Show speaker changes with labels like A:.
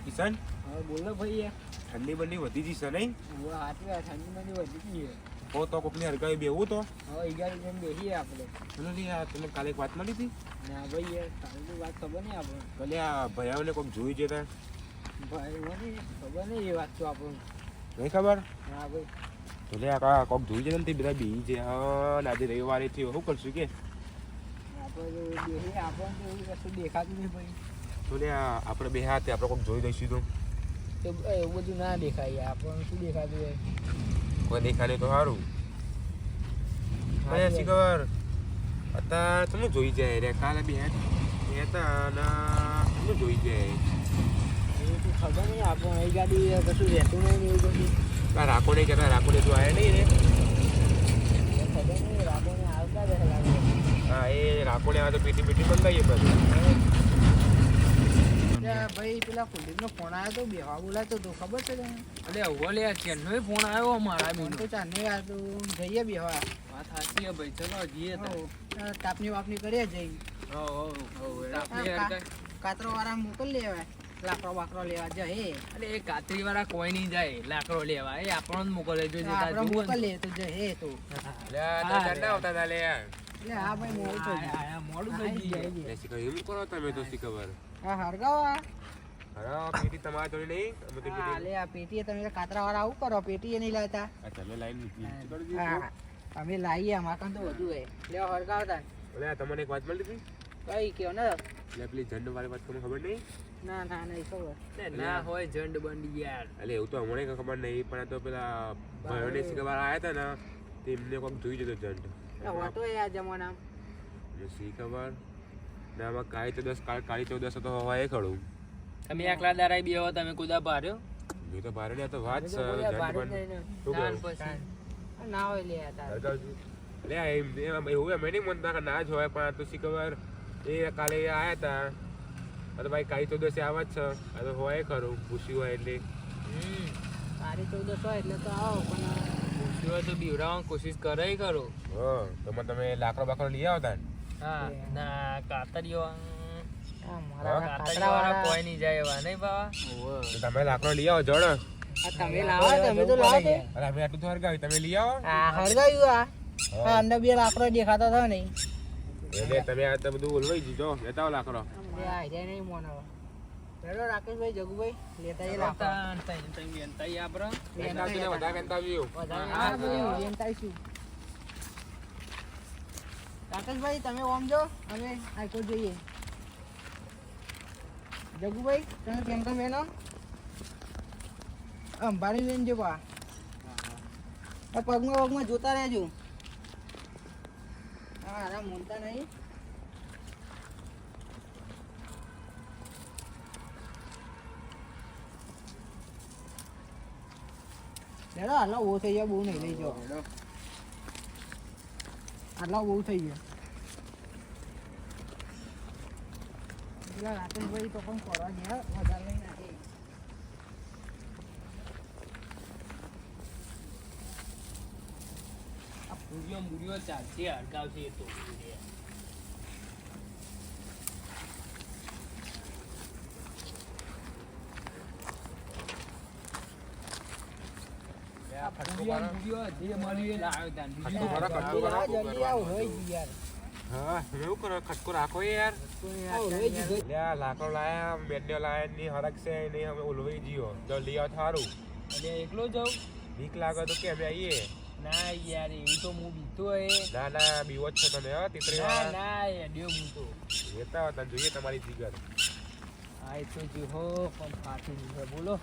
A: કિશન
B: હા બોલો ભાઈ.
A: ઠંડી બંડી વધી જશે નહીં?
B: હાથી ઠંડી બંડી વધી ગઈ
A: હો તો કોકની હરગાવી બેવું તો
B: હવે ઈગાડી જેમ બેસીએ આપણે.
A: ચલો ને યાર, તમે કાલે એક વાત મળી હતી
B: ના ભાઈ યાર કાલની વાત ખબર નહીં આપણે.
A: કાલે આ ભયાઓને કોક જોઈ જતા
B: ભાઈ મને ખબર નહીં એ વાત તો આપણને.
A: નહીં ખબર?
B: હા ભાઈ.
A: તો લે આ કોક જોઈ જતા ને તે બધા બી છે. હા આજે રવિવારે થયો, શું કરશું કે
B: આપણે બેસીએ આપણને તો એવું કશું દેખાતું નહીં ભાઈ.
A: તો લે આપણે બે હાથે આપણે કોક જોઈ દઈશું તો
B: એવું બધું ના દેખાય આપણને શું દેખાતું હોય.
A: કોઈ દેખાડે તો સારું. હા શી ખબર અત્યારે તમે જોઈ જાય રે કાલે બે હતા ને તમે જોઈ જાય
B: એવું તો ખબર નહીં આપણને એ ગાડી કશું રહેતું નહીં એવું બધું.
A: રાખો નહીં કહેતા, રાખો નહીં તો આવ્યા નહીં રે.
B: ખબર નહીં રાતોને આવતા જ લાગે.
A: હા એ રાખો ને આવે તો પીટી પીટી બંધાઈએ બધું.
B: ભાઈ પેલા કુલદીપનો ફોન આવ્યો તો બેહવા બોલાતો તો ખબર છે તને?
C: અલે હવે લે ચેનનો ફોન આવ્યો મારા
B: ફોન તો ચાને યાર તો જઈએ બેહવા.
C: વાત સાચી હે ભાઈ, ચલો જઈએ તો.
B: તાપની વાપની કરીએ જઈ. કાતરો વાળા મોકલી લેવાય, લાકડો બાકડો લેવા જઈએ.
C: અલે એ કાતરી વાળા કોઈ નહીં જાય લાકડો લેવા, એ આપણો જ મોકલે જો
B: આપણે મોકલીએ તો જઈએ તો.
A: આવતા તા લે યાર.
B: એટલે હા ભાઈ મોડું થઈ ગયું.
C: મોડું થઈ ગયું.
A: એમ કરો તમે તો શી ખબર.
B: હા હરગાવા
A: હા પેટી તમારા જોડે નહીં અમે તો પેટી
B: લે આ પેટીએ તમે કાતરા વાળા આવું કરો, પેટીએ નહીં લાવતા.
A: તમે લાઈન મૂકી
B: હા અમે લાવીએ અમારા કામ તો વધુ હોય. લે હરગાવતા
A: ઓલે તમને એક વાત મળી હતી
B: કઈ કયો ને.
A: એટલે પેલી ઝંડ વાળી વાત તમને ખબર નહીં?
B: ના ના નહીં ખબર.
C: ના હોય જંડ બંડી યાર.
A: એટલે એવું તો અમને કઈ ખબર નહીં, પણ આ તો પેલા ભાઈઓને શીખવા આવ્યા હતા ને તેમને કોઈક જોઈ જતો ઝંડ.
B: હોતો એ આ જમાના
A: શી ખબર ને આમાં કાળી 14 તો હોય ખડું.
C: તમે એકલા દારાઈ બેહો, તમે કુદા પાર્યો
A: એ તો ભારે ને આ તો વાત છે.
B: ના હોય લે તાર
A: લે એવું એમ નહીં મનતા ના જ હોય, પણ આ તો શી ખબર એ કાલે આવ્યા હતા. આ તો ભાઈ કાળી 14 આવા જ છે. આ તો હોય ખરું પૂછ્યું હોય એટલે.
B: તારી 14 હોય એટલે તો આવો, પણ
C: પૂછ્યું હોય તો બીવડાવવાની કોશિશ કરે કરો.
A: હા તો તમે લાકડો બાકડો લઈ આવતા ને?
C: હા ના કાતરીઓ
B: મારા
C: કાતરી વાળા કોઈ નહીં જાય એવા નહીં બાવા.
A: તમે લાકડો લઈ આવો જણ.
B: તમે લાવો, તમે તો લાવો તે.
A: અરે અમે આટલું તો હરગાવી, તમે લઈ આવો.
B: આ હરગાયું આ અંદર બે લાકડો દેખાતો હતો નહીં
A: એટલે તમે આ તો બધું ઓલવાઈ જીજો લેતા આવો લાકડો.
B: આઈડિયા નહીં મોનાવા. હેલો રાકેશભાઈ, જગુભાઈ લેતા એ લાકડો. રાકેશભાઈ તમે ઓમ જો, અમે આઈકો જોઈએ. જગુભાઈ તમે કેમ તો મેનો અંબાણી લઈને જો પા પગમાં જોતા રહેજો. હા આરામ મોનતા નહીં. લેડો આટલા બહુ થઈ ગયા, બહુ નહીં લઈ જાઓ. આટલા બહુ થઈ ગયા. પેલા રાકેશભાઈ તો પણ ફરવા ગયા, વધારે લઈ નાખે.
C: મૂળિયો ચાલશે હડકાવશે એ તો.
A: ખટકો રાખો યાર. લાકડો લાયા મેન્યો લાયા ની હરક છે નહીં, અમે ઓલવાઈ જીઓ જો લઈ આવ થારું.
C: એકલો જાઉં
A: બીક લાગે તો કે અમે આવીએ.
C: ના યાર એવું તો હું બીતો હે.
A: ના ના બીવો જ છો તમે. હા તીતરી
C: ના ના યાર હું તો
A: લેતા હતા જોઈએ તમારી જીગર.
C: આ તો જો હો પણ ફાટી ગયું બોલો.